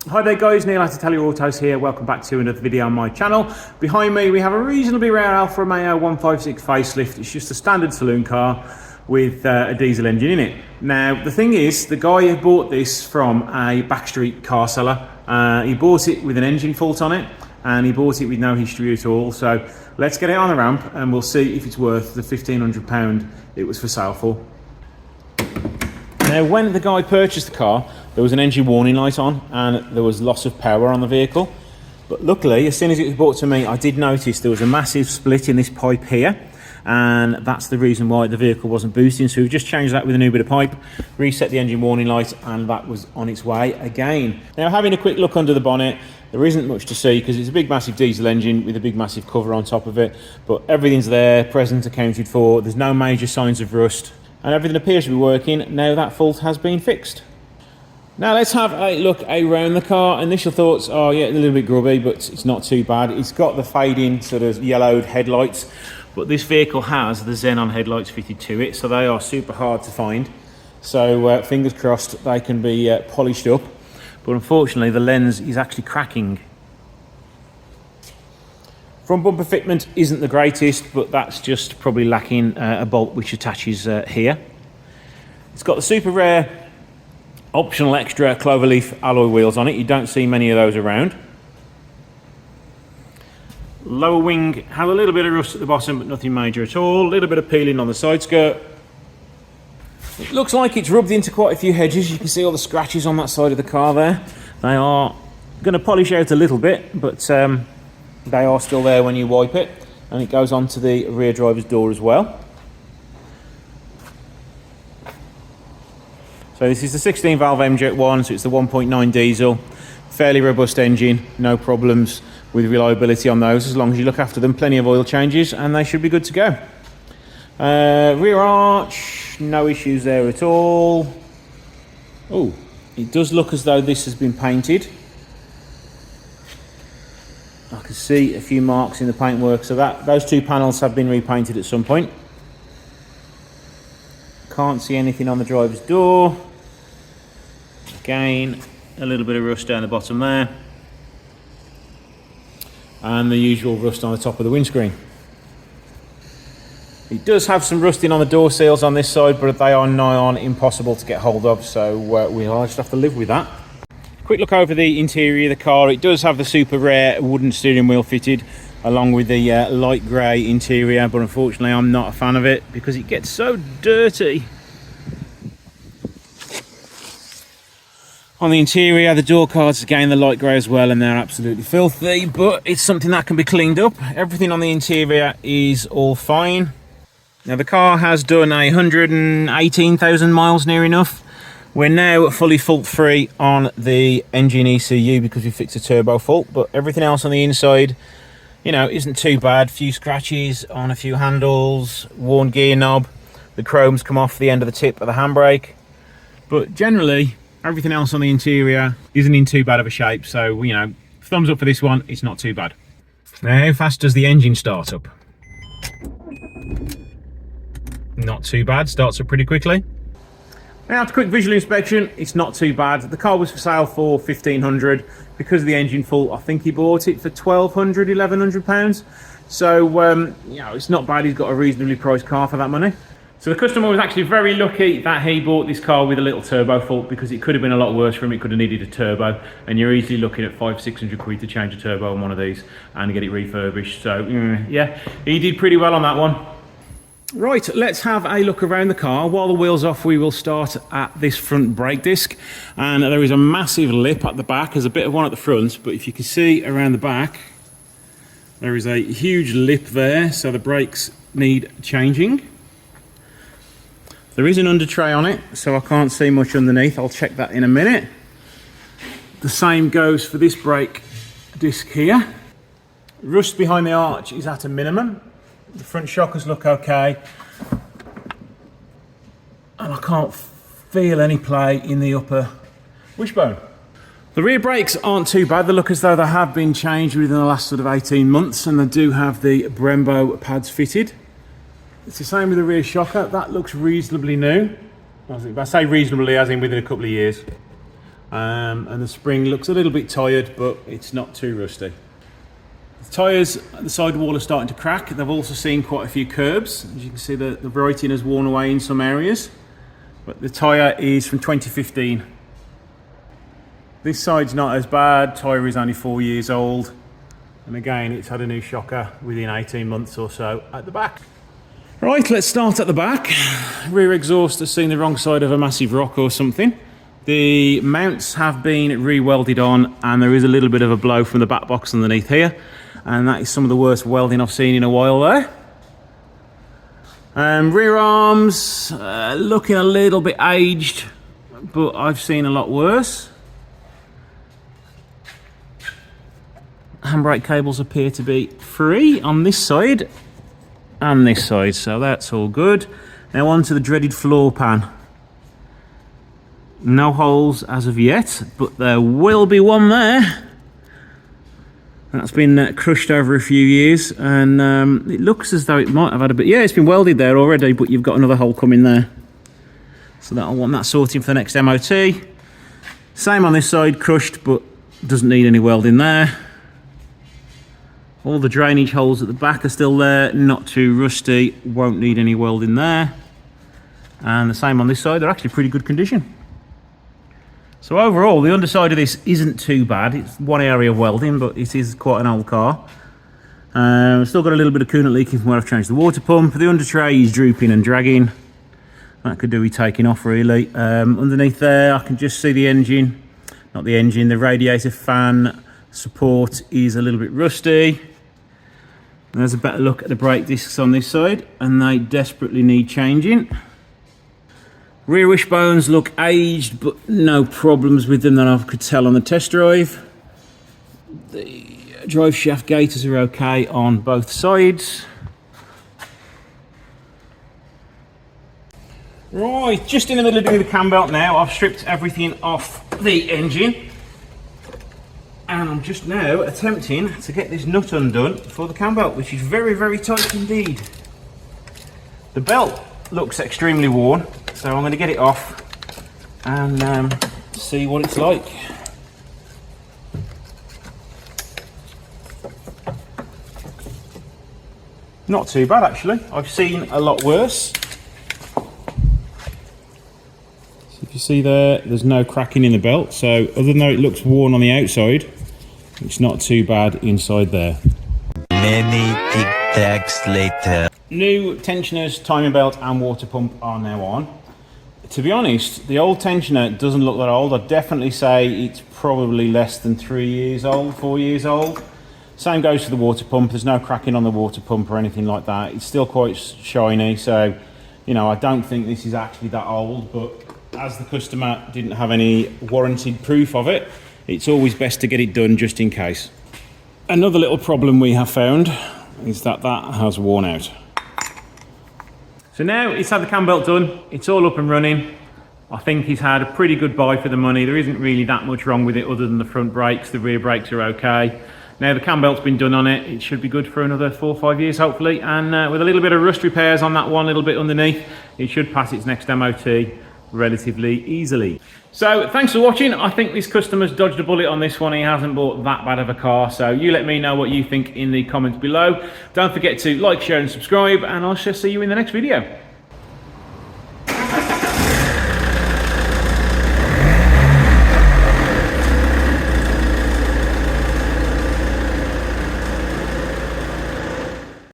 Hi there guys, Neil at Italia Autos here. Welcome back to another video on my channel. Behind me we have a reasonably rare Alfa Romeo 156 facelift. It's just a standard saloon car with a diesel engine in it. Now the thing is, the guy who bought this from a backstreet car seller, he bought it with an engine fault on it and he bought it with no history at all. So let's get it on the ramp and we'll see if it's worth the £1,500 it was for sale for. Now when the guy purchased the car, there was an engine warning light on and there was loss of power on the vehicle. But luckily, as soon as it was brought to me, I did notice there was a massive split in this pipe here, and that's the reason why the vehicle wasn't boosting. So we've just changed that with a new bit of pipe, reset the engine warning light, and that was on its way again. Now having a quick look under the bonnet, there isn't much to see because it's a big massive diesel engine with a big massive cover on top of it, but everything's there, present, accounted for. There's no major signs of rust and everything appears to be working now that fault has been fixed. Now let's have a look around the car. Initial thoughts are, yeah, a little bit grubby, but it's not too bad. It's got the fading sort of yellowed headlights, but this vehicle has the xenon headlights fitted to it, so they are super hard to find. So fingers crossed they can be polished up, but unfortunately the lens is actually cracking. Front bumper fitment isn't the greatest, but that's just probably lacking a bolt which attaches here. It's got the super rare optional extra cloverleaf alloy wheels on it. You don't see many of those around. Lower wing has a little bit of rust at the bottom, but nothing major at all. A little bit of peeling on the side skirt. It looks like it's rubbed into quite a few hedges. You can see all the scratches on that side of the car there. They are going to polish out a little bit, but they are still there when you wipe it, and it goes onto the rear driver's door as well. So this is the 16 valve M-Jet 1, so it's the 1.9 diesel, fairly robust engine, no problems with reliability on those as long as you look after them. Plenty of oil changes and they should be good to go. Rear arch, no issues there at all. Oh, it does look as though this has been painted. I can see a few marks in the paintwork, so those two panels have been repainted at some point. Can't see anything on the driver's door. Again, a little bit of rust down the bottom there. And the usual rust on the top of the windscreen. It does have some rusting on the door seals on this side, but they are nigh on impossible to get hold of, so we'll just have to live with that. Quick look over the interior of the car. It does have the super rare wooden steering wheel fitted, along with the light grey interior, but unfortunately I'm not a fan of it because it gets so dirty. On the interior, the door cards, again, the light grey as well, and they're absolutely filthy, but it's something that can be cleaned up. Everything on the interior is all fine. Now the car has done 118,000 miles near enough. We're now fully fault free on the engine ECU because we fixed a turbo fault, but everything else on the inside, you know, isn't too bad. Few scratches on a few handles, worn gear knob, the chrome's come off the end of the tip of the handbrake, but generally everything else on the interior isn't in too bad of a shape. So, you know, thumbs up for this one. It's not too bad. Now, how fast does the engine start up? Not too bad. Starts up pretty quickly. Now, after quick visual inspection, it's not too bad. The car was for sale for £1,500. Because of the engine fault, I think he bought it for £1,200, £1,100. So, you know, it's not bad. He's got a reasonably priced car for that money. So the customer was actually very lucky that he bought this car with a little turbo fault, because it could have been a lot worse for him. It could have needed a turbo, and you're easily looking at £500–600 to change a turbo on one of these and get it refurbished. So yeah, he did pretty well on that one. Right, let's have a look around the car. While the wheel's off, we will start at this front brake disc, and there is a massive lip at the back. There's a bit of one at the front, but if you can see around the back, there is a huge lip there, so the brakes need changing. There is an under tray on it, so I can't see much underneath. I'll check that in a minute. The same goes for this brake disc here. Rust behind the arch is at a minimum. The front shockers look okay. And I can't feel any play in the upper wishbone. The rear brakes aren't too bad. They look as though they have been changed within the last sort of 18 months, and they do have the Brembo pads fitted. It's the same with the rear shocker. That looks reasonably new. I say reasonably as in within a couple of years. and the spring looks a little bit tired, but it's not too rusty. The tyres at the sidewall are starting to crack. They've also seen quite a few curbs. As you can see, the writing has worn away in some areas, but the tyre is from 2015. This side's not as bad. Tyre is only 4 years old, and again it's had a new shocker within 18 months or so at the back. Right, let's start at the back. Rear exhaust has seen the wrong side of a massive rock or something. The mounts have been re-welded on, and there is a little bit of a blow from the back box underneath here, and that is some of the worst welding I've seen in a while there. Rear arms looking a little bit aged, but I've seen a lot worse. Handbrake cables appear to be free on this side and this side, so that's all good. Now on to the dreaded floor pan. No holes as of yet, but there will be one there. That's been crushed over a few years, and it looks as though it might have had a bit... Yeah, it's been welded there already, but you've got another hole coming there. So that'll want that sorting for the next MOT. Same on this side, crushed, but doesn't need any welding there. All the drainage holes at the back are still there, not too rusty, won't need any welding there. And the same on this side, they're actually pretty good condition. So overall, the underside of this isn't too bad. It's one area of welding, but it is quite an old car. Still got a little bit of coolant leaking from where I've changed the water pump. The under tray is drooping and dragging. That could do with taking off, really. Underneath there, I can just see the engine. Not the engine, the radiator fan support is a little bit rusty. There's a better look at the brake discs on this side, and they desperately need changing. Rear wishbones look aged, but no problems with them that I could tell on the test drive. The drive shaft gaiters are okay on both sides. Right, just in the middle of doing the cam belt now. I've stripped everything off the engine, and I'm just now attempting to get this nut undone for the cam belt, which is very, very tight indeed. The belt looks extremely worn, so I'm going to get it off and see what it's like. Not too bad actually. I've seen a lot worse. So if you see there's no cracking in the belt, so other than though it looks worn on the outside, it's not too bad inside there. Many tic-tacs later. New tensioners, timing belt and water pump are now on. To be honest, the old tensioner doesn't look that old. I'd definitely say it's probably less than 3 years old, 4 years old. Same goes for the water pump. There's no cracking on the water pump or anything like that. It's still quite shiny, so you know, I don't think this is actually that old, but as the customer didn't have any warranted proof of it, it's always best to get it done just in case. Another little problem we have found is that has worn out. So now he's had the cam belt done, it's all up and running. I think he's had a pretty good buy for the money. There isn't really that much wrong with it other than the front brakes. The rear brakes are okay. Now the cam belt's been done on it, it should be good for another 4 or 5 years hopefully, and with a little bit of rust repairs on that one little bit underneath, it should pass its next MOT relatively easily. So thanks for watching. I think this customer's dodged a bullet on this one. He hasn't bought that bad of a car, so you let me know what you think in the comments below. Don't forget to like, share and subscribe, and I shall see you in the next video.